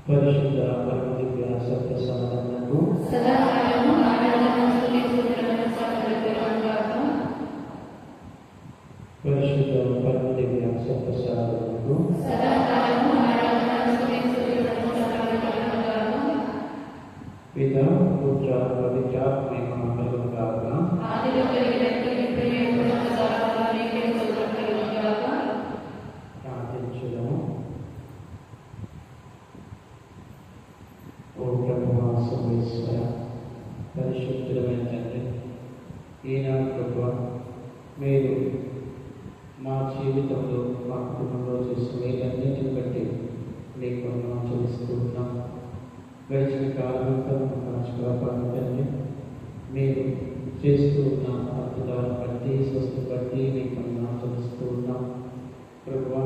పరిశుద్ధ పరమదివ్య సత్యసాధనకు సదాకాలము ఆరాధన స్తుతి స్తోత్రములు సమర్పించుగాక. పరిశుద్ధ పరమదివ్య సత్యసాధనకు సదాకాలము ఆరాధన స్తుతి స్తోత్రములు సమర్పించుగాక. పితా పుత్ర పవిత్రాత్మ కలుగుగాక. ఆదిలో కలిగినట్టు ఇప్పుడు ఎప్పుడు సదాకాలం నీకే స్తోత్రం కలుగుగాక. ప్రార్థించుదాము. ఓ ప్రభువా సర్వేశ్వర, పరిశుద్ధుడైన తండ్రి, ఈనాడు ప్రభువా మీరు మా జీవితంలో మా కుటుంబంలో చేసిన మేలన్నింటిని బట్టి మీకు వందనాలు చెల్లిస్తున్నాం. గడిచిన కాలంతో మంచి కాపాడు తండ్రి, మీరు చేస్తూ ఉన్న అద్భుతాలను బట్టి స్వస్థ బట్టి మీకు వందనాలు చెల్లిస్తున్నాం. ప్రభువా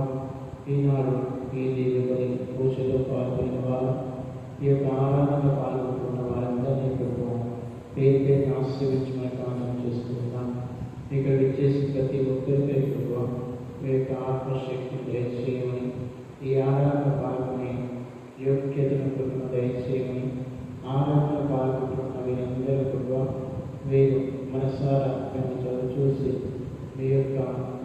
ఈనాడు ఈ దేవుని పూజలో పాల్గొన్న వారు, ఈ యొక్క ఆరాధనలో పాల్గొంటున్న వారందరినీ ప్రభువా పేరు పేరు ఆశీర్వించమని ప్రార్థన చేస్తున్నాం. ఇక్కడ విచ్చేసి ప్రతి ఒక్కరిపై ప్రభువా మీ యొక్క ఆత్మశక్తిని దయచేయమని, ఈ ఆరాధన పాల్గొని యోగ్యతను ప్రభుత్వం దయచేయమని, ఆరాధన పాల్గొంటున్న వీరందరూ ప్రభువా మీరు మనసారా మేము చదువు చూసి మీ యొక్క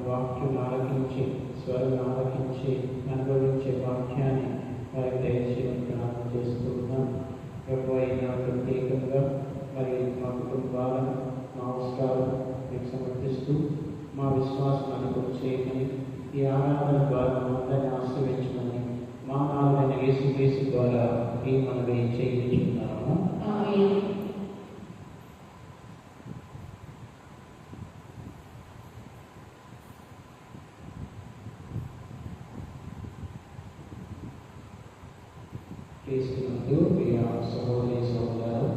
వాక్యం ఆలకించి స్వరం ఆలకించి అనుభవించే వాక్యాన్ని వారికి దయచేయమని ప్రార్థన చేస్తున్నాం. ప్రభువా ఈనాడు ప్రత్యేకంగా మరి మా కుటుంబాలను మా అవసరాలను మీకు సమర్పిస్తూ మా విశ్వాసాన్ని కూడా చేయమని, ఈ ఆరాధన ద్వారా అందరినీ ఆశ్రయించమని మా నాలుగైన యేసు ద్వారా ఈ మనవి చేయించున్నాము. ఆమేన్. క్రీస్తునందు ప్రియ సహోదరి సహోదరులారా,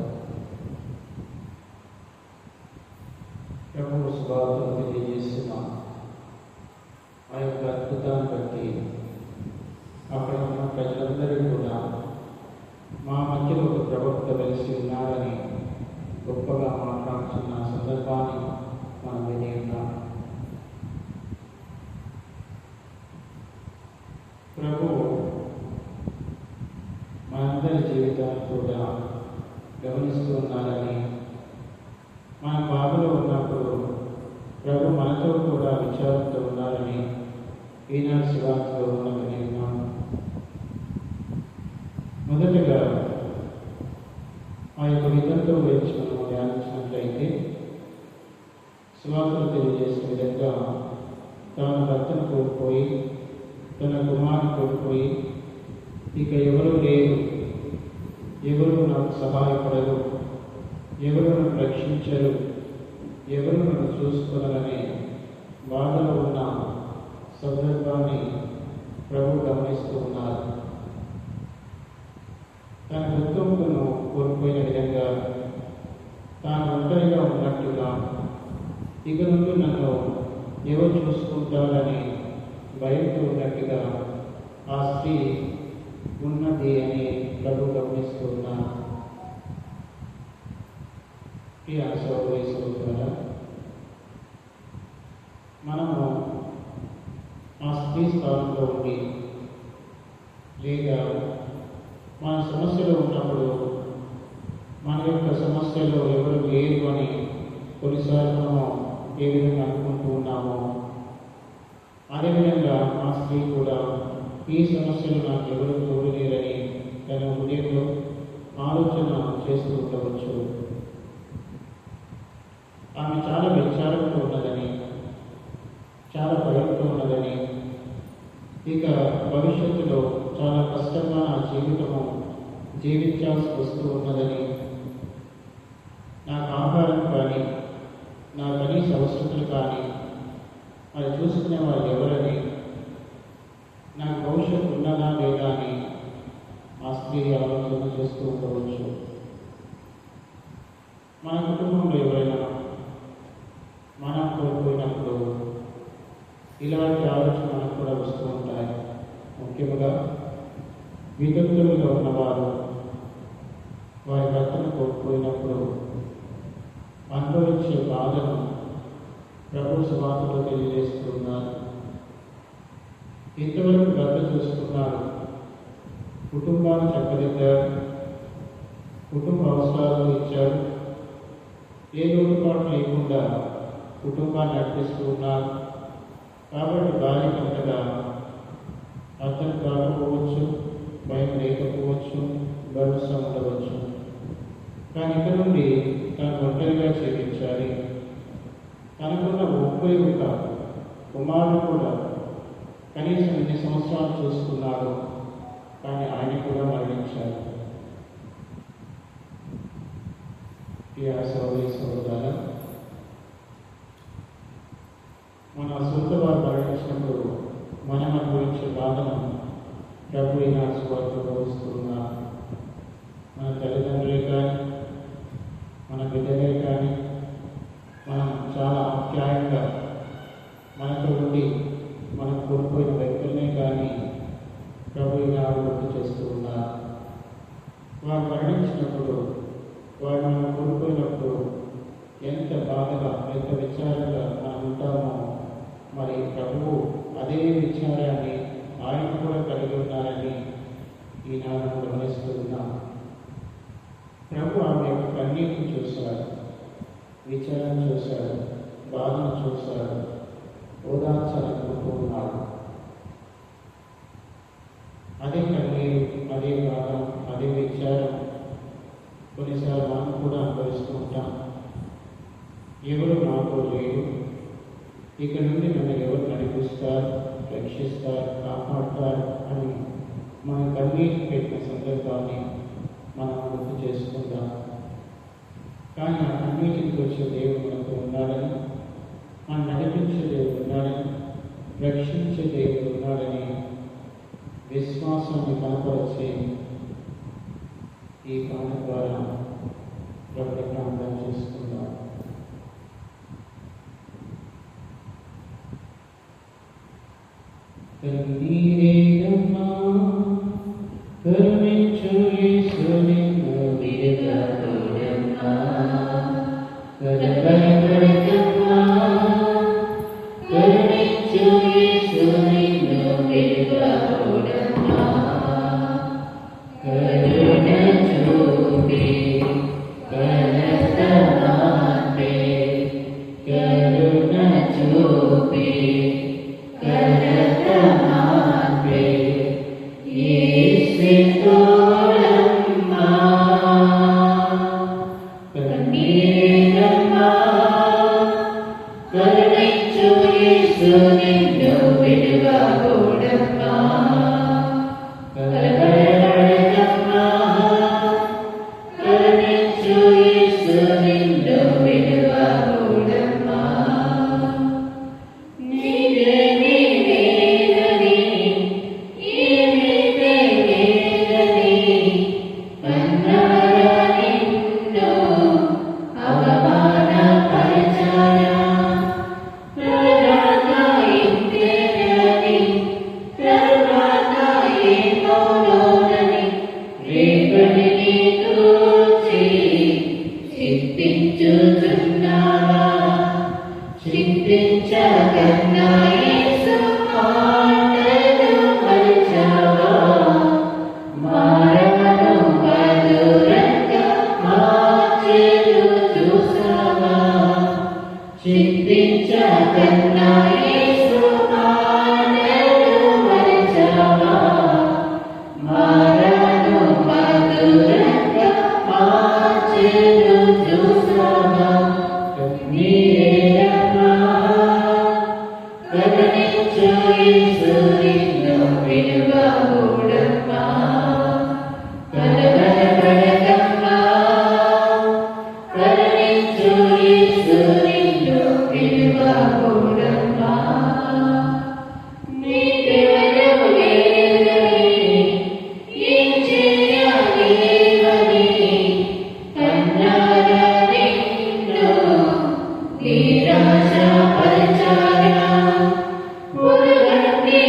ప్రభువు శుభార్తను తెలియజేస్తున్న ఆ యొక్క అద్భుతాన్ని బట్టి అక్కడ ఉన్న ప్రజలందరూ కూడా మా మధ్యలో ఒక ప్రవక్త వెలిసి ఉన్నారని గొప్పగా మాట్లాడుతున్న సందర్భాన్ని మనం విని ఉన్నాం. ప్రభువు మనందరి జీవితాన్ని కూడా గమనిస్తూ ఉన్నారని, మన బాధలో ఉన్నప్పుడు ప్రభు మనతో కూడా విచారంతో ఉన్నారని ఈనాడు శివార్తలో మనం విన్నాం. మొదటగా ఆ యొక్క విధంతో గురించి మనం ధ్యానించినట్లయితే, శివార్తలు తెలియజేసిన విధంగా తన భర్తను కోల్పోయి తన కుమారుని కోల్పోయి ఇక ఎవరు లేరు, ఎవరు నాకు సహాయపడరు, ఎవరు నన్ను రక్షించరు, ఎవరు నన్ను చూసుకోవాలనే బాధలో ఉన్న సందర్భాన్ని ప్రభు గమనిస్తూ ఉన్నారు. తన కుటుంబను కోల్పోయిన విధంగా తాను ఒంటరిగా ఉన్నట్టుగా ఇక నుండి నన్ను ఎవరు చూసుకుంటారని భయంతో ఉన్నట్టుగా ఆ స్త్రీ ఉన్నది అని ప్రభు గమనిస్తూ ఉన్నారు. ప్రియ సహోదరి సహోదరులారా, మనము ఆ స్త్రీ స్థానంలో ఉండి లేదా మన సమస్యలో ఉన్నప్పుడు మన యొక్క సమస్యలో ఎవరు లేరు అని కొన్నిసార్లు మనం ఏ విధంగా అనుకుంటూ ఉన్నామో, అదేవిధంగా ఆ స్త్రీ కూడా ఈ సమస్యలు నాకు ఎవరు తోడలేరని తన హృదయంలో ఆలోచన చేస్తూ ఉండవచ్చు. ఆమె చాలా విచారంతో ఉన్నదని, చాలా భయంతో ఉన్నదని, ఇక భవిష్యత్తులో చాలా కష్టంగా నా జీవితము జీవించాల్సి వస్తూ ఉన్నదని, నాకు ఆహారం కానీ నా కనీస అవసరతలు కానీ అది చూసుకునే వారు ఎవరని, నాకు భవిష్యత్తు ఉన్నదా లేదా అని ఆ స్త్రీ ఆలోచన చేస్తూ ఉండవచ్చు. మన కుటుంబంలో ఎవరైనా మనం కోల్పోయినప్పుడు ఇలాంటి ఆలోచన మనకు కూడా వస్తూ ఉంటాయి. ముఖ్యంగా వితంతువులుగా ఉన్నవారు వారి భర్తను కోల్పోయినప్పుడు అనుభవించే బాధను ప్రభు సువార్తలో తెలియజేస్తున్నారు. ఇంతవరకు భర్త చూసుకున్నాడు, కుటుంబాన్ని చక్కదిద్దాడు, కుటుంబ అవసరాలు ఇచ్చాడు, ఏ లోటుపాటు లేకుండా కుటుంబాన్ని నడిపిస్తూ ఉన్నారు. కాబట్టి భార్యకు అంతగా అర్థం కాకపోవచ్చు, భయం లేకపోవచ్చు, భరోసా ఉండవచ్చు. కానీ ఇక్కడ నుండి తను ఒంటరిగా జీవించాలి. తనకున్న ఉపయోగ కుమారుడు కూడా కనీసం 2 సంవత్సరాలు చూసుకున్నాడు, కానీ ఆయన కూడా మరణించారు. సోదరి సోదరులారా, మన సొంత వారు మరణించినప్పుడు మనం అనుభవించే బాధను ప్రభు ఈనాడు సువార్తలో వస్తున్నారు. మన తల్లిదండ్రులే కానీ, మన బిడ్డలే కానీ, మనం చాలా ఆప్యాయంగా మనతో ఉండి మనం కోల్పోయిన వ్యక్తులనే కానీ ప్రభు ఈనాడు గుర్తు చేస్తూ ఉన్నారు. వారు మరణించినప్పుడు, వారు మనం కోల్పోయినప్పుడు ఎంత బాధగా, ఎంత విచారంగా మనం ఉంటామో, మరి ప్రభువు అదే విచారాన్ని ఆయన కూడా కలిగి ఉన్నారని ఈనాడు గమనిస్తూ ఉన్నాం. ప్రభు ఆమె యొక్క కన్నీటిని చూశాడు, విచారణ చూశాడు, బాధను చూశాడు, ఓదార్చాలనుకుంటున్నాడు. అదే కన్నీరు, అదే బాధ, అదే విచారం కొన్నిసార్లు మనం కూడా అనుభవిస్తూ ఉంటాం. ఎవరు మాతో లేరు, ఇక నుండి నన్ను ఎవరు నడిపిస్తారు, రక్షిస్తారు, కాపాడతారు అని మన కన్నీరు పెట్టిన సందర్భాన్ని మనం గుర్తు చేసుకుందాం. కానీ ఆ కన్నీటికి వచ్చే దేవుడు మనతో ఉన్నాడని, మనం నడిపించే దేవుడు ఉన్నాడని, రక్షించే దేవుడు ఉన్నాడని విశ్వాసాన్ని కనపరిచే ఈ పాట ద్వారా ప్రార్థన చేసుకుందాం. కన్నీరేనమ్మా కరుణించు యేసుని విడువకుడమ్మా, కరుణపడకమ్మా కరుణించు యేసుని విడువకుడమ్మా, కరుణ చూపి కరతమాపే, కరుణ చూపి కరతమాపే యేసు తోడమ్మా, కన్నీరమ్మా కరుణించు యేసు నిన్ను విడువకుడమ్మా, కలవరపడకమ్మా కరుణించు యేసు నిన్ను విడువకుడమ్మా, నీవేమీ లేదని ఏమీ తెలియదని అన్నారా నిన్ను అవమానపరచారా, తర్వాత ఇంతేనని తర్వాత ఏమోనని రేపటిని గూర్చి చింతించుచున్నావా, చింతించకన్నా యేసు మాటలు మరచావా, మారను మధురంగా మార్చెను చూసావా, చింతించకన్నా యేసు మాటలు మరచావా, మారను మధురంగా మార్చెను చూసావా, నీరేనమ్మా కరుణించు యేసు నిన్ను విడువకుడమ్మా, కలవరపడకమ్మా కరుణించు యేసు నిన్ను విడువకుడమ్మా, నీకెవరు లేరని ఏం చేయలేవని అన్నారా నిన్ను నిరాశపరచారా, పురుగన్ని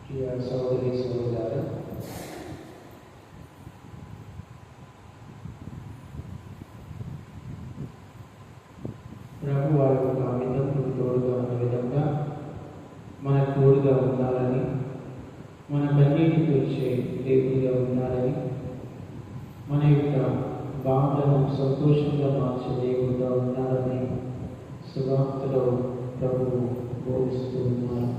ప్రియ సోదరి సోదరులారా, ప్రభు వారి యొక్క విధంగా తోడుగా ఉన్న విధంగా మన తోడుగా ఉండాలని, మన కన్నీటి తీర్చే దేవుడిగా ఉండాలని, మన యొక్క బాధను సంతోషంగా మార్చే దేవుడిగా ఉండాలని సువార్తలో ప్రభువు బోధిస్తూ ఉన్నారు.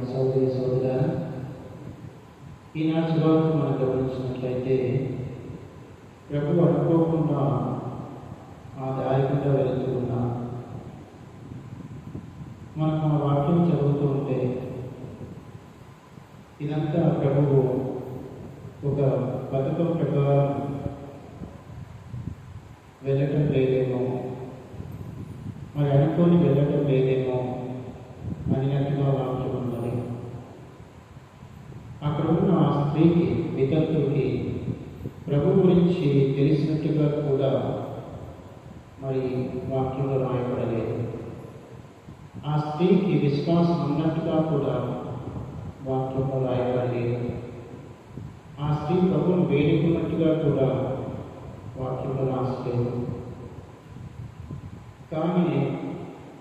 సోదరి సోదరులారా, ఈనాటి సువార్త మనం గమనించినట్లయితే ప్రభు అనుకోకుండా ఆ దారి గుండా వెళుతూ ఉన్నారు. మనం ఆ వాక్యం చదువుతూ ఉంటే ఇదంతా ప్రభువు ఒక పథకం ప్రకారం వెళ్ళటం లేదేమో, మరి అనుకోని వెళ్ళటం లేదేమో అన్నట్టుగా వాక్యం ఉన్నది. అక్కడ ఉన్న ఆ స్త్రీకి, వితంతుడికి ప్రభు గురించి తెలిసినట్టుగా కూడా మరి వాక్యంలో రాయబడలేదు. ఆ స్త్రీకి విశ్వాసం ఉన్నట్టుగా కూడా వాక్యంలో రాయబడలేదు. ఆ స్త్రీ ప్రభువును వేడుకున్నట్టుగా కూడా వాక్యంలో రాసలేదు. కానీ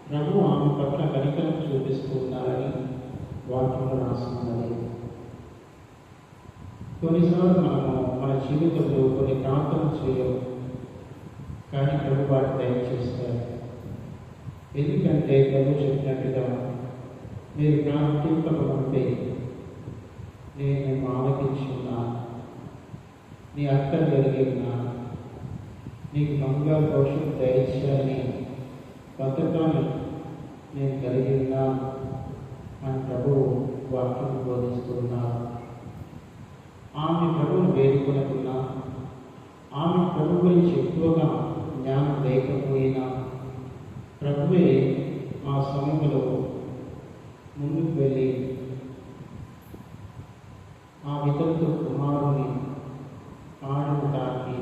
ప్రభు ఆమె పట్ల కనికరం చూపిస్తూ ఉన్నారని వాక్యంలో రాస్తున్నది. కొన్నిసార్లు మనము మన జీవితంలో కొన్ని ప్రార్థన చేయము, కానీ ప్రభు వాటి దయచేస్తారు. ఎందుకంటే ప్రభు చెప్పినట్టుగా మీరు ప్రార్థింపకుంటే నేను ఆలకించి ఉన్నాను, నీ అక్కలు కలిగి ఉన్నాను, నీకు బంగారు భవిష్యత్తు దయచేయాలని పథకాన్ని నేను కలిగి ఉన్నాను అని ప్రభు వాక్యం బోధిస్తున్నాను. ఆమె ప్రభువును వేడుకొనకున్నా, ఆమె ప్రభు గురించి ఎక్కువగా జ్ఞానం లేకపోయినా ప్రభువే ఆ సమయంలో ముందుకు వెళ్ళి ఆ వితంతు కుమారుని ఆడను తాకి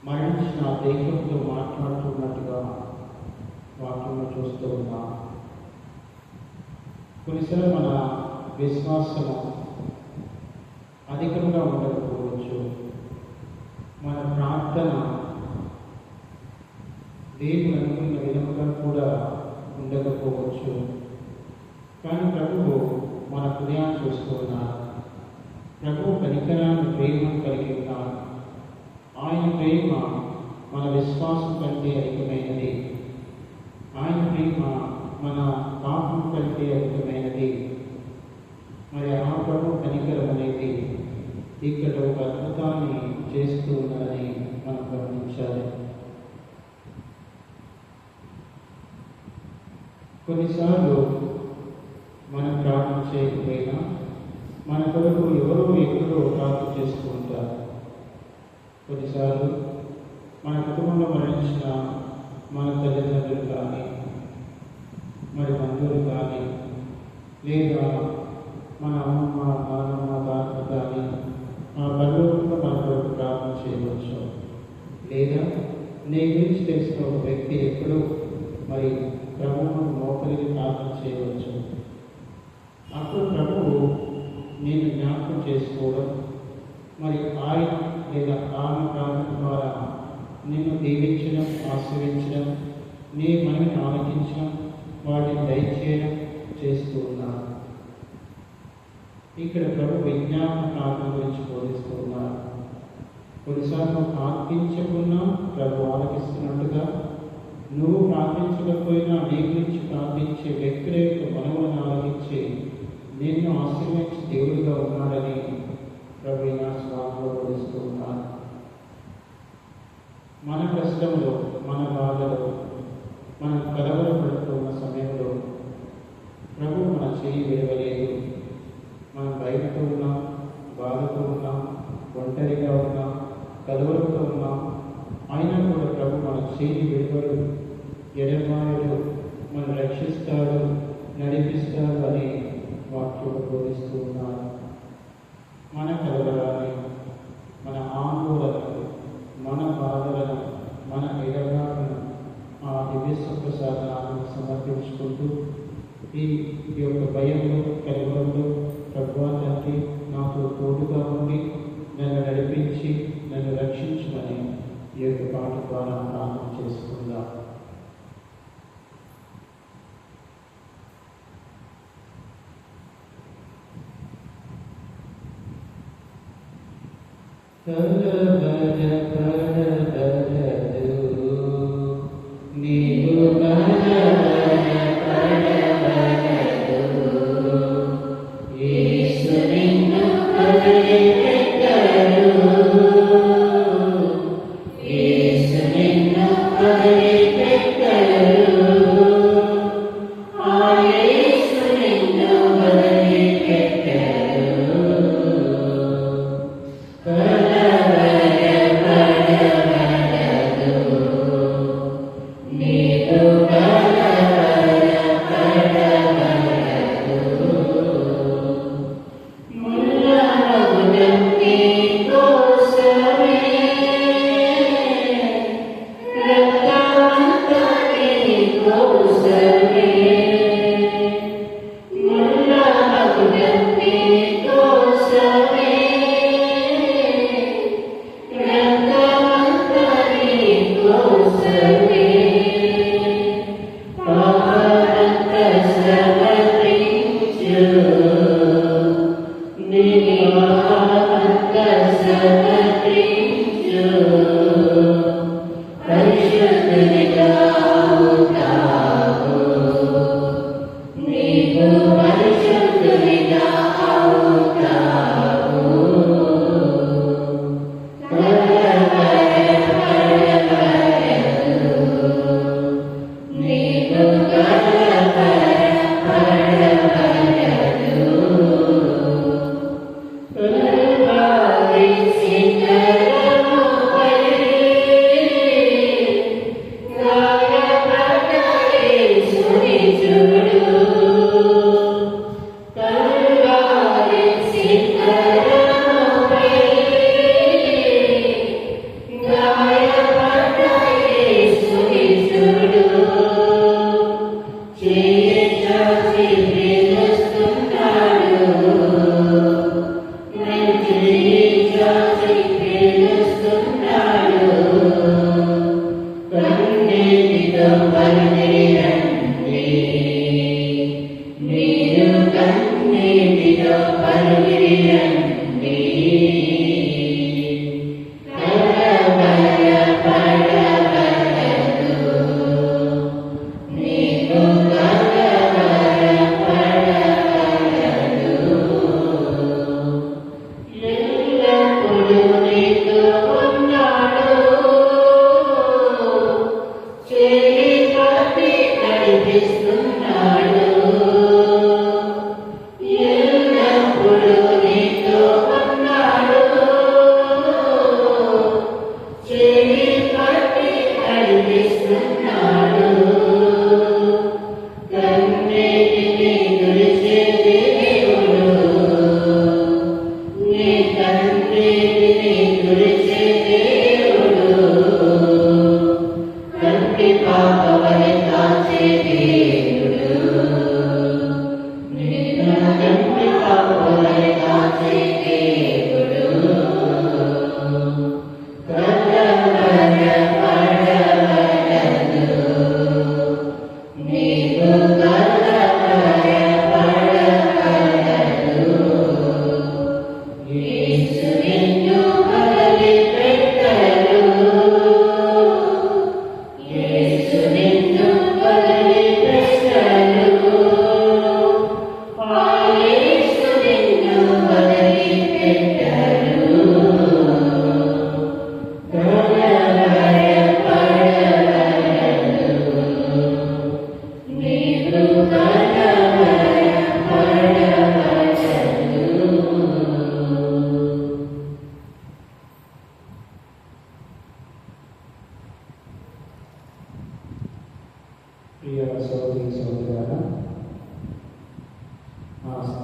మరణించిన ఆ దేహంతో మాట్లాడుతున్నట్టుగా వాక్యంలో చూస్తూ ఉన్నాం. కొన్నిసార్లు మన విశ్వాసము అధికంగా ఉండకపోవచ్చు, మన ప్రార్థన దేవుడు అనుకున్న విధముగా కూడా ఉండకపోవచ్చు. కానీ ప్రభువు మన హృదయాన్ని చూస్తూ ఉన్నారు. ప్రభువు కనికరాన్ని, ప్రేమను కలిగి ఉన్నారు. ఆయన ప్రేమ మన విశ్వాసం కంటే అధికమైనది. ఆయన ప్రేమ మన పాపం కంటే అధికమైనది. మరి ఆ ప్రభు కనికరం అనేది ఇక్కడ ఒక అద్భుతాన్ని చేస్తూ ఉన్నారని మనం గమనించాలి. కొన్నిసార్లు మనం ప్రార్థన చేయకపోయినా మన కొరకు ఎవరో ఎక్కడో ప్రార్థన చేస్తూ ఉంటారు. కొన్నిసార్లు మన కుటుంబంలో మరణించిన మన తల్లిదండ్రులు కానీ, మరి బంధువులు కానీ, లేదా మన అమ్మమ్మ, నాన్నమ్మ, తాతలు కానీ ఆ పరలోకంలో మన కొరకు ప్రార్థన చేయవచ్చు. లేదా నీ గురించి తెలిసిన ఒక వ్యక్తి ఎప్పుడూ మరి ప్రభువును చేయవచ్చు. అప్పుడు ప్రభువు నేను జ్ఞాపకం చేసుకోవడం, మరి ఆయన లేదా ఆమె ప్రాణం ద్వారా నిన్ను దీవించడం, ఆశ్రయించడం, నీ మనని ఆలోచించడం, వాటిని దయచేయడం చేస్తూ ఉన్నారు. ఇక్కడ ప్రభు విజ్ఞాపన ప్రార్థన గురించి బోధిస్తూ ఉన్నారు. కొన్నిసార్లు ప్రార్థించకున్నా ప్రభు ఆలకిస్తున్నట్టుగా, నువ్వు ప్రార్థించకపోయినా నీ గురించి ప్రార్థించే వ్యక్తుల యొక్క మనవులను ఆలకించి నిన్ను ఆశ్రయించి దేవుడిగా ఉన్నాడని ప్రభు ఈ స్వామిలో బోధిస్తూ ఉన్నారు. మన కష్టంలో, మన బాధలో, మనం కలవరపడుతున్న సమయంలో ప్రభు మన చేయి విడవలేదు. మనం భయంతో ఉన్నాం, బాధతో ఉన్నాం, ఒంటరిగా ఉన్నాం, కలవరంతో ఉన్నాం. అయినా కూడా ప్రభు మన చేయి విడవడు, ఎడమాయడు, మనం రక్షిస్తాడు, నడిపిస్తాడు అని వాక్యం బోధిస్తూ ఉన్నారు. మన కలవరాన్ని, మన ఆందోళనలు, మన బాధలను, మన ఎడబాటును ఆ దివ్య ప్రసాదాలను సమర్పించుకుంటూ ఈ యొక్క భయంలో, కలవరంలో ప్రభువానికి నాతో తోడుగా ఉండి నన్ను నడిపించి నన్ను రక్షించమని ఈ యొక్క పాట ద్వారా ప్రార్థన చేసుకుందాం.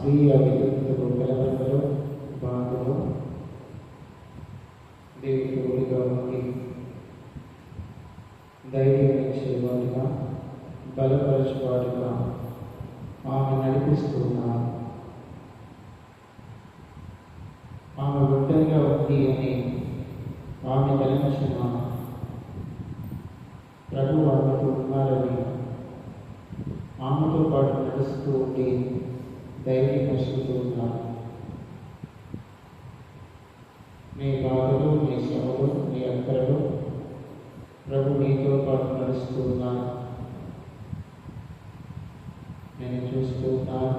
స్వీయ విద్యుత్తుకు కలవరలో బాధలో దేవుడికి ఒడిగా ఉండి ధైర్యం ఇచ్చేవాడిగా బలపరచేవాడిగా ఆమె నడిపిస్తున్నారు. ఆమె ఒంటరిగా ఉంది అని ఆమె తలచిన ప్రభు ఆమెతో ఉన్నారని ఆమెతో పాటు నడుస్తూ ఉండి ధైర్యపరుస్తూ ఉన్నారు. నీ బాధలు, నీ శ్రమలు, నీ అక్కరలు ప్రభు నీతో పాటు నడుస్తూ ఉన్నారు. నేను చూస్తూ ఉన్నాను,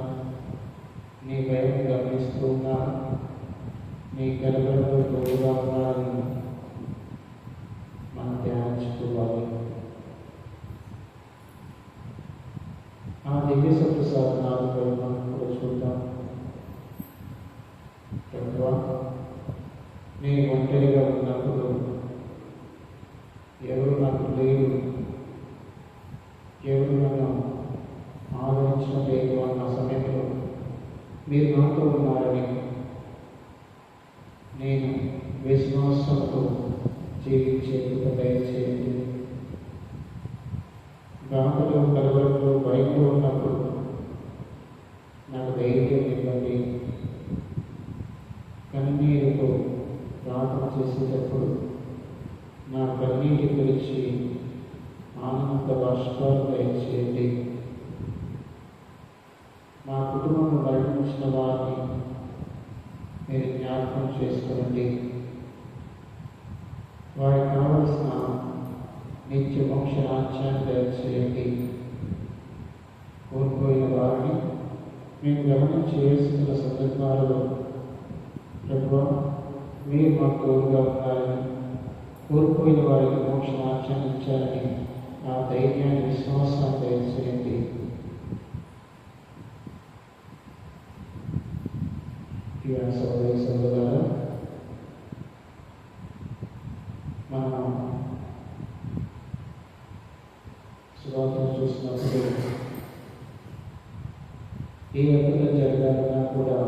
నీ భయం గమనిస్తూ ఉన్నాను, నీ కలవరంలో తోడుగా ఉన్నాడని మనం ధ్యానించుకోవాలి. ఆ దివ్య సప్రసాదనాలు మనం కూడా చూద్దాం. ప్రభువా, నేను ఒంటరిగా ఉన్నప్పుడు ఎవరు నాకు లేరు, ఎవరు నన్ను ఆదరించడం లేదు అన్న సమయంలో మీరు నాతో ఉన్నారని నేను విశ్వాసంతో జీవించేందుకు దయచేయండి. బాధలో, కలవరంలో, భయంలో ఉన్నప్పుడు నాకు ధైర్యం ఇవ్వండి. కన్నీరుతో ప్రార్థన చేసేటప్పుడు నా కన్నీటి గురించి ఆనంద బాష్పాలు దయచేయండి. మా కుటుంబంలో మరణించిన వారిని మీరు జ్ఞాపకం చేసుకోండి. వారికి కావలసిన నిత్య మోక్ష రాజ్యాన్ని దయచేయండి. కోల్పోయిన వారిని మేము గమనించి వేస్తున్న సందర్భాలలో ప్రభువా, మీరు మాకు తోడుగా ఉన్నారని, కోల్పోయిన వారికి మోక్ష రాజ్యాన్ని ఇచ్చారని ఆ ధైర్యాన్ని, విశ్వాసాన్ని దయచేయండి. సోదరి సోదరులారా, మనం సువార్తను చూసినప్పుడు ఏ అద్భుతం జరగాలన్నా కూడా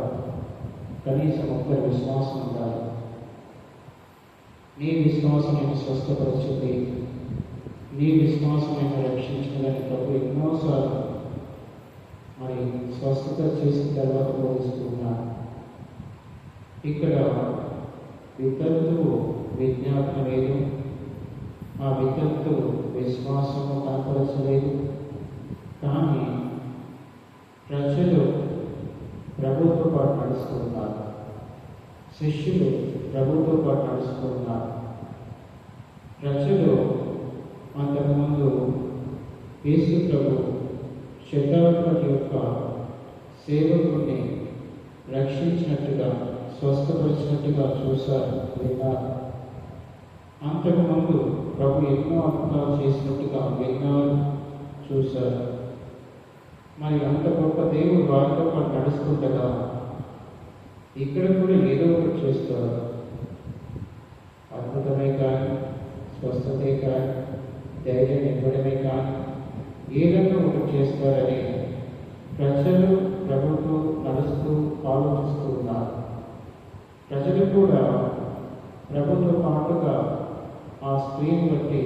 కనీసం ఒక్కరి విశ్వాసం ఉండాలి. నీ విశ్వాసం నేను స్వస్థపరచుంది, నీ విశ్వాసం నేను రక్షించుకుని ప్రభు ఎన్నోసార్లు మరి స్వస్థత చేసిన తర్వాత బోధిస్తున్నాను. ఇక్కడ వితంతువు విజ్ఞాపన లేదు, ఆ వితంతువు విశ్వాసము కనపరచలేదు. కానీ ప్రజలు ప్రభుతో పాటు నడుస్తున్నారు, శిష్యులు ప్రభుతో పాటు నడుస్తున్నారు. ప్రజలు అంతకుముందు యేసు ప్రభు శతాధిపతి యొక్క సేవకుడిని రక్షించినట్టుగా, స్వస్థపరిచినట్టుగా చూశారు, విన్నారు. అంతకుముందు ప్రభు ఎన్నో అద్భుతాలు చేసినట్టుగా విన్నారు, చూశారు. మరి అంత గొప్ప దేవుడు వారితో పాటు నడుస్తుండగా ఇక్కడ కూడా ఏదో ఒకటి చేస్తారు. అద్భుతమే కానీ, స్వస్థతే కానీ, ధైర్యం ఇవ్వడమే కానీ ఏదైనా ఒకటి చేస్తారని ప్రజలు ప్రభుత్వం నడుస్తూ ఆలోచిస్తూ ఉన్నారు. ప్రజలు కూడా ప్రభుత్వ పాటుగా ఆ స్త్రీని బట్టి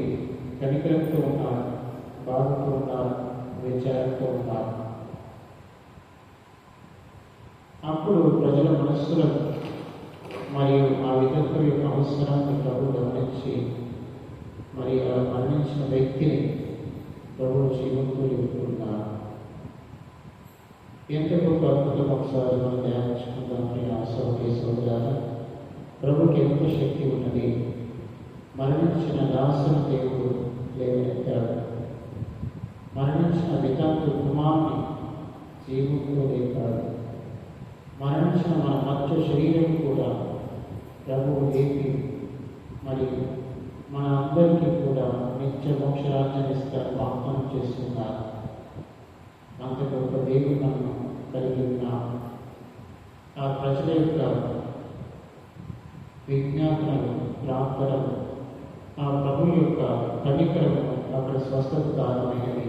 కనికరంతో ఉన్నారు, బాధతో ఉన్నారు, విచారంతో ఉన్నారు. అప్పుడు ప్రజల మనస్సులో మరియు ఆ విధంగా యొక్క అవసరాన్ని ప్రభు గమనించి మరి ఆ మరణించిన వ్యక్తిని ప్రభు జీవంతో ఎదుర్కొన్నారు. ఎంత గొప్ప అద్భుతం ఒకసారి మనం ధ్యానించుకుందామని ఆశ సోదరులారా. ప్రభుకి ఎంత శక్తి ఉన్నది. మరణించిన దాసుని దేవుడు లేవనెత్తాడు. మరణించిన వితంతు కుమారుని జీవంతో లేపాడు. మరణించిన మన మధ్య శరీరం కూడా ప్రభువు లేపి మరి మన అందరికీ కూడా నిత్య మోక్షరాజ్యాన్ని ఇస్తారని వాగ్దానం చేస్తున్నారు. అంత గొప్ప దేవుడు నన్ను కలిగి ఉన్నాను. ఆ ప్రజల యొక్క విజ్ఞాపనలు, ప్రార్థనలు, ఆ ప్రభు యొక్క కనికరము అక్కడ స్వస్థత కారణమైనది.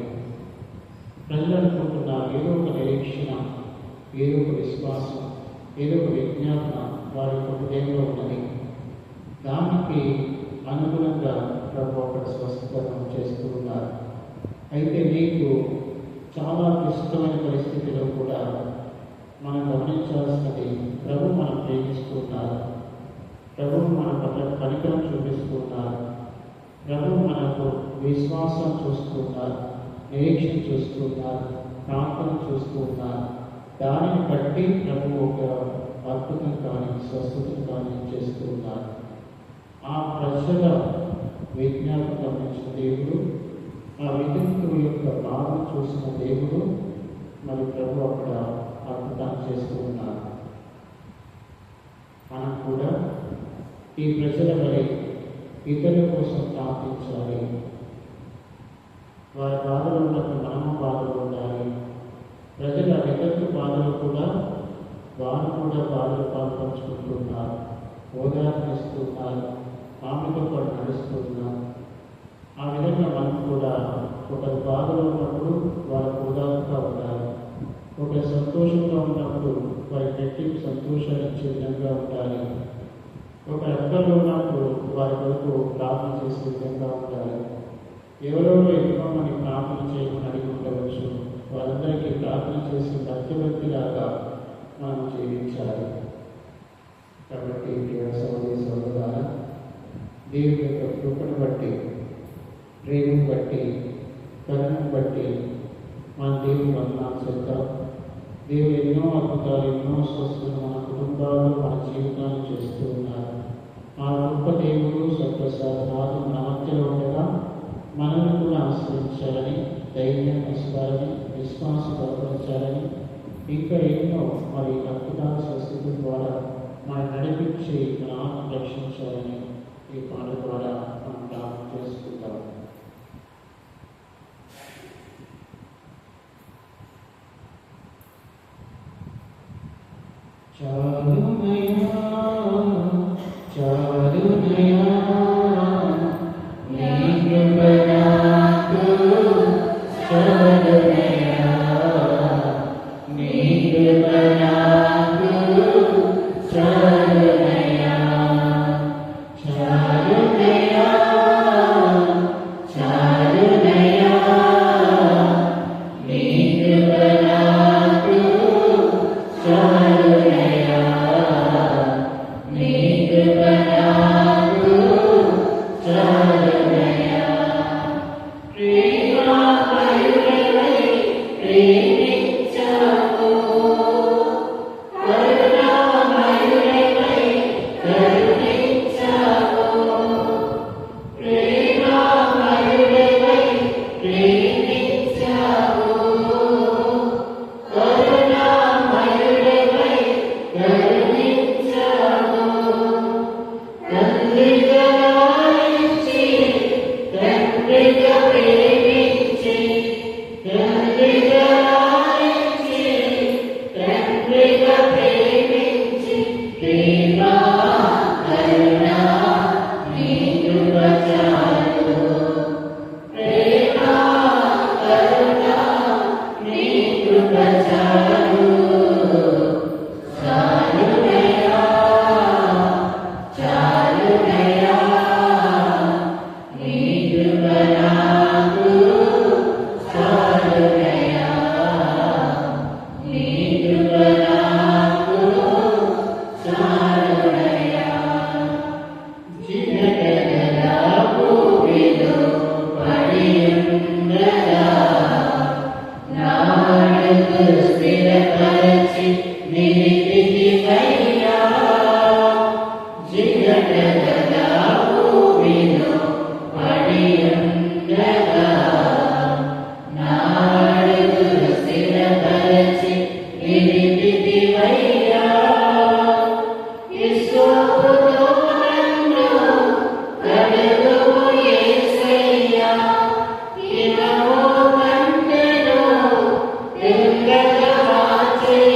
ప్రజలు అనుకుంటున్నారు ఏదో ఒక నిరీక్షణ ఏదో ఒక విశ్వాసం, ఏదో ఒక విజ్ఞాపన వారి హృదయంలో ఉన్నది. దానికి అనుగుణంగా ప్రభు అక్కడ స్వస్థతను చేస్తూ ఉన్నారు. అయితే నీకు చాలా క్లిష్టమైన పరిస్థితిలో కూడా మనం గమనించాల్సినది, ప్రభు మనం ప్రేమిస్తున్నారు, ప్రభు మన పట్ల కనికరం చూపిస్తున్నారు, ప్రభు మనకు విశ్వాసం చూస్తున్నారు, నిరీక్షణ చూస్తున్నారు, ప్రార్థన చూస్తూ ఉన్నారు. దానిని బట్టి ప్రభు ఒక అద్భుతం కానీ స్వస్థతను కానీ చేస్తూ ఉన్నారు. ఆ ప్రజల విజ్ఞాపన గమనించిన దేవుడు, ఆ వితంతువు యొక్క బాధను చూసిన దేవుడు, మరి ప్రభు అక్కడ అద్భుతాన్ని చేస్తూ ఉన్నారు. మనం కూడా ఈ ప్రజల వలె ఇతరుల కోసం ప్రార్థించాలి. వారి బాధలు ఉన్నప్పుడు మనము బాధలు ఉండాలి. ప్రజల ఇతరుల బాధలు కూడా వారు కూడా బాధలు పాల్పంచుకుంటున్నారు, ఓదార్పిస్తున్నారు, ఆమెతో పాటు నడుస్తున్నారు. ఆ విధంగా మనం కూడా ఒకరి బాధలో ఉన్నప్పుడు వారికి ఓదార్పుగా ఉండాలి. ఒకరి సంతోషంగా ఉన్నప్పుడు వారి రెట్టింపు సంతోషాన్ని ఇచ్చే విధంగా ఉండాలి. ఒక అక్కలో ఉన్నప్పుడు వారి కొరకు ప్రార్థన చేసే విధంగా ఉండాలి. ఎవరెవరో ఎక్కువ మంది ప్రార్థన చేయమని అడిగి ఉండవచ్చు. వారందరికీ ప్రార్థన చేసే మధ్యవర్తిలాగా మనం జీవించాలి. కాబట్టి సహోదరి సహోదరులారా, దేవుని యొక్క కృపను బట్టి, ప్రేమను బట్టి, కరుణను బట్టి మన దేవుని వందనాలు చేద్దాం. దేవుడు ఎన్నో అద్భుతాలు, ఎన్నో స్వస్థతలు మన కుటుంబాల్లో, మన జీవితాన్ని చేస్తూ ఉన్నారు. ఆ గొప్ప దేవుడు సత్ప్రసాదనాథు మన మధ్యలో ఉండగా మనల్ని కూడా ఆశ్రయించాలని, ధైర్యం ఇస్తారని, విశ్వాసం బలపరచాలని, ఇంకా ఎన్నో మరి అద్భుతాల స్వస్థతల ద్వారా మనం నడిపించి మన ఆత్మ రక్షించాలని ఈ పాట ద్వారా మనం ప్రార్థన చేసుకుంటాం. చాలునయా చాలునయా నీ కృప నాకు చాలునయా, నీ కృప నాకు చాలునయా, చాలునయా చాలునయా నీ కృప నాకు చాలునయా, నీ కృప నాకు చాలునయా. ప్రేమామయుడవై ప్రేమించావు, కరుణామయుడవై కరుణించావు, ప్రేమామయుడవై ప్రేమించావు, కరుణామయుడవై కరుణించావు. తండ్రిగా లాలించి, తండ్రిగా ప్రేమించి, తండ్రిగా లాలించి, తండ్రిగా ప్రేమించి, ప్రేమ కరుణ నీ కృప చాలు, ప్రేమ కరుణ నీ కృప చాలు. చాలునయా చాలునయా నీ కృప నాకు చాలునయా, నీ కృప నాకు చాలునయా. చిన్నకల భూమిలో పడి ఉండగా నా అడుగు స్థిరపరచి నిలిపితివయ్యా, చిన్నకల భూమిలో పడి ఉండగా నా అడుగు స్థిరపరచి నిలిపితివయ్యా. యేసుతో నన్ను కడుగుము యేసయ్యా, ఇనము కంటెను తెల్లగా మార్చెయ్యా.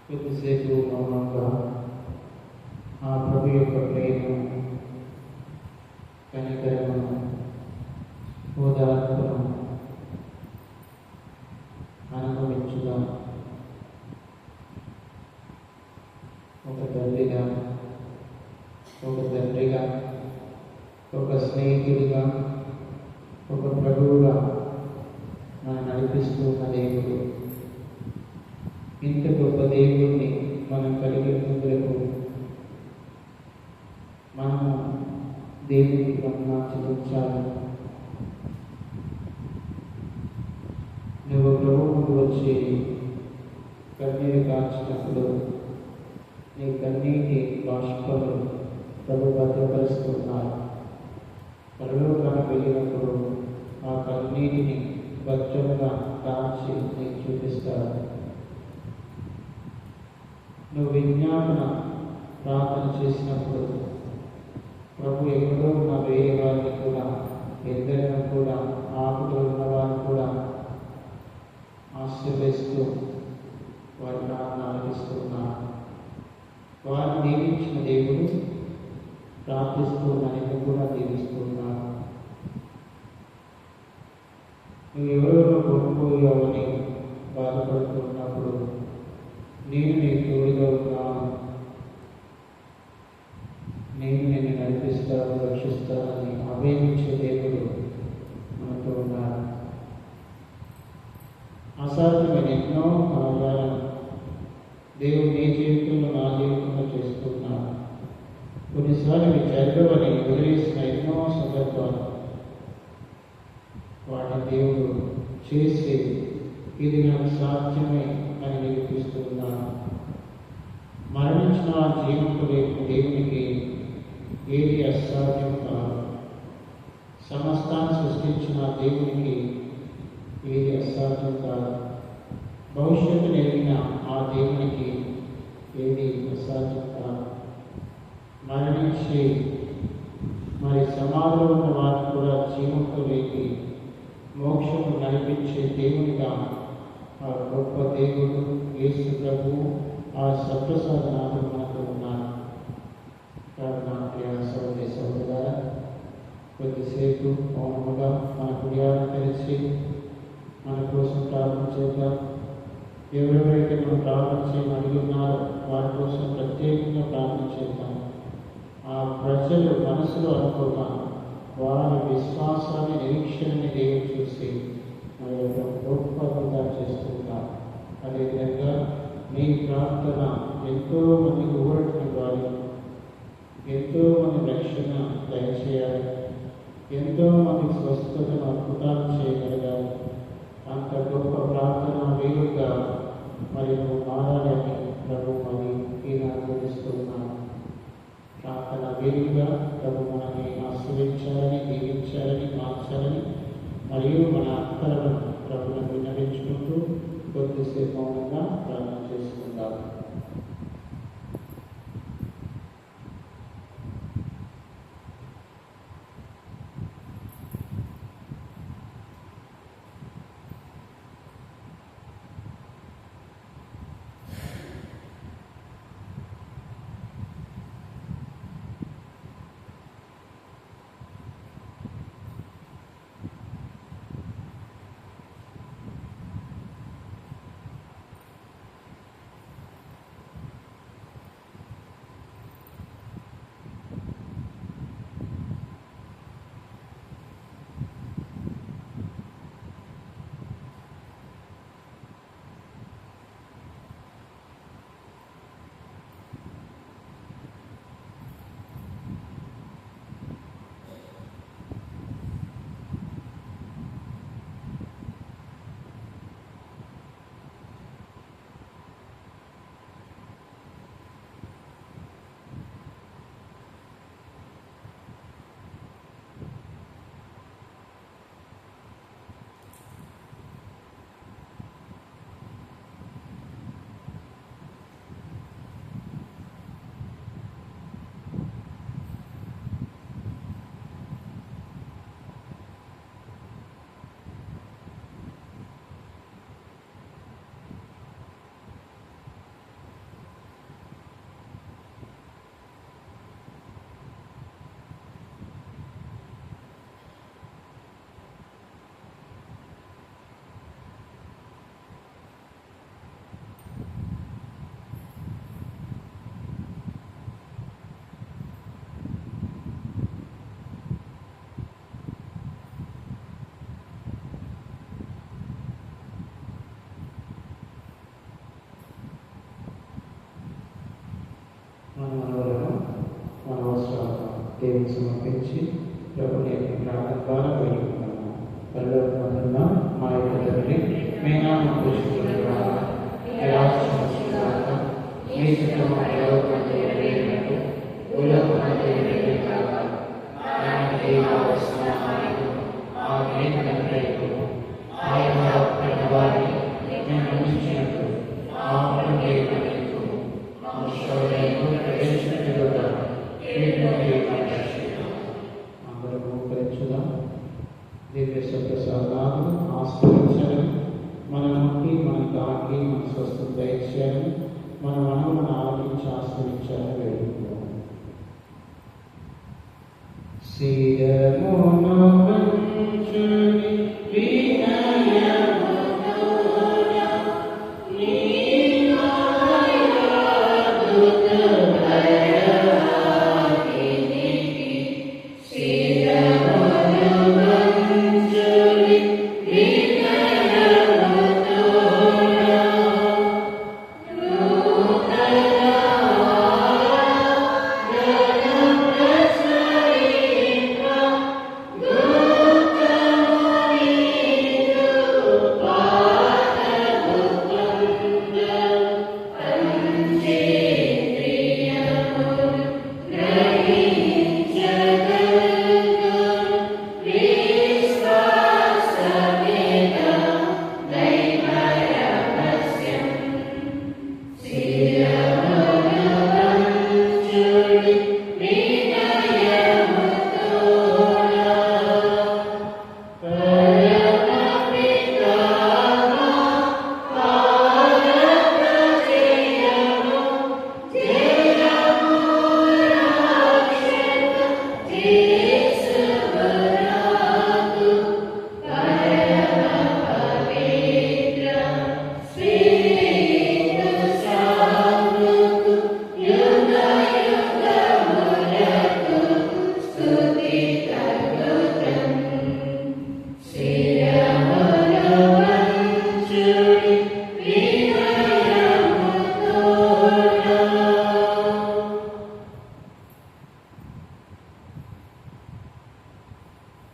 కొద్దిసేపు మౌనంగా ఆ ప్రభు యొక్క ప్రేమ, కనికరమును, ఓదార్పును అనుభవించుగా ఒక తల్లిగా, ఒక తండ్రిగా, ఒక స్నేహితుడిగా, ఒక ప్రభువుగా మనం నడిపిస్తూ ఉన్న దేవుడు, ఇంత గొప్ప దేవుడిని మనం కలిగినందుకు మనము దేవునికి వందనాలు చెల్లించాలి. నువ్వు ప్రభువుకు వచ్చి కన్నీరు కాల్చినప్పుడు నీ కన్నీటి బాష్పలు ప్రభు భద్రపరుస్తున్నారు. పరలోకానికి వెళ్ళినప్పుడు ఆ కన్నీటిని భద్రంగా కాల్చి నీకు చూపిస్తారు. నువ్వు విజ్ఞాపన ప్రార్థన చేసినప్పుడు ప్రభు ఎక్కడో ఉన్న వేరే వారిని కూడా, ఎందరిని కూడా, ఆకులో ఉన్న వారిని కూడా ఆశీర్వదిస్తూ వారి ప్రార్థన ఆలపిస్తున్నారు. వారిని దీవించిన దేవుడు ప్రార్థిస్తూ నన్ను కూడా దీవిస్తున్నారు. నువ్వు ఎవరెవరో కోల్పోయావని బాధపడుతున్నప్పుడు నేను నీకు తోడుగా ఉన్నాను, నేను నిన్ను నడిపిస్తాను, రక్షిస్తానని అభయమిచ్చే దేవుడు మనతో ఉన్నాడు. అసాధ్యమైన ఎన్నో కార్యాలను దేవుడు నీ జీవితంలో, నా జీవితంలో చేస్తున్నాడు. కొన్నిసార్లు మీ జరగవని వదిలేసిన ఎన్నో సందర్భాలు వాటి దేవుడు చేసి ఇది నాకు సాధ్యమే అని నిరూపిస్తున్నాను. మరణించిన జీవంతో దేవునికి ఏది అసాధ్యం కాదు. సమస్తాన్ని సృష్టించిన దేవునికి ఏది అసాధ్యం కాదు. భవిష్యత్తును ఎరిగిన ఆ దేవునికి ఏది అసాధ్యం కాదు. మరణించి మరి సమాధిలో ఉన్న వారిని కూడా జీవంతో లేపి మోక్షము నడిపించే దేవునిగా ఆ గొప్ప దేవుడు యేసు ప్రభు, ఆ సత్ప్రసాదనాథుడు మనకు ఉన్నారు. సోదరి సోదరులారా, కొద్దిసేపు మౌనముగా మన హృదయాన్ని తెరిచి మన కోసం ప్రార్థన చేద్దాం. ఎవరెవరైతే మనం ప్రార్థన చేయమని ఉన్నారో వారి కోసం ప్రత్యేకంగా ప్రార్థన చేద్దాం. ఆ ప్రజలు మనసులో అనుకోగా వారి విశ్వాసాన్ని, నిరీక్షణని దేవుడు చూసి మరి గొప్పగా చేస్తున్నారు. అదేవిధంగా మీ ప్రార్థన ఎంతో మందికి ఊరటనివ్వాలి, ఎంతో మంది రక్షణ దయచేయాలి, ఎంతో మంది స్వస్థతను అద్భుతాలు చేయగలగాలి. అంత గొప్ప ప్రార్థన వేరుగా మరి నువ్వు మారాలని ప్రభు మరి ఈనాడు తెలుస్తున్నాను. ప్రార్థన వేరుగా ప్రభు మనల్ని ఆశ్రయించాలని, దీవించాలని, మార్చాలని మరియు మన అంతరలను ప్రభులను విన్నవించుకుంటూ కొద్దిసేపు మౌనంగా ప్రార్థన చేసుకుందాం. దేవుని సమర్పించి ప్రభుని యొక్క ప్రార్థన ద్వారా వేడుకున్నాము. పరలోకమందున్న మా యొక్క తండ్రి, మీ నామం పూజించబడుగాక, మీ రాజ్యం వచ్చుగాక, మీ చిత్తము పరలోకమందు నెరవేరునట్లు భూలోకమందు నెరవేరుగాక. నానాటికి కావలసిన ఆహారము మాకు నేడు అనుగ్రహించుము. ఆయన అప్పటి వారిని మేము మన్నించినట్లు మా అప్పులను మన్నించుము. మా శోధనకు ప్రవేశించకుండా కీడును రక్షించుము. అందరూ మోకరించుదాం. దివ్య సత్ప్రసాదాలను ఆస్వాదించాలని, మన ముట్టి మన కాకి మన స్వస్థత దయచేయాలని, మన మనవులను ఆలోచించి ఆస్వాదించాలని వేడుకుంటాం. శిరమును వంచుని వినయముతోడ నీ మాయాద్భుత దయానిధికి శిరమును వంచుని వినయముతోడ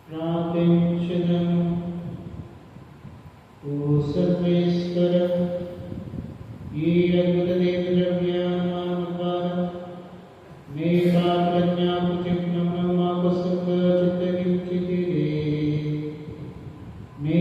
ప్రార్థించుదాము. ఓ సర్వేశ్వర, ఈ అద్భుత దివ్యజ్ఞానం ద్వారా మీ ప్రజ్ఞాపు చిహ్నమును మాకు చిత్తగించితిరి. మీ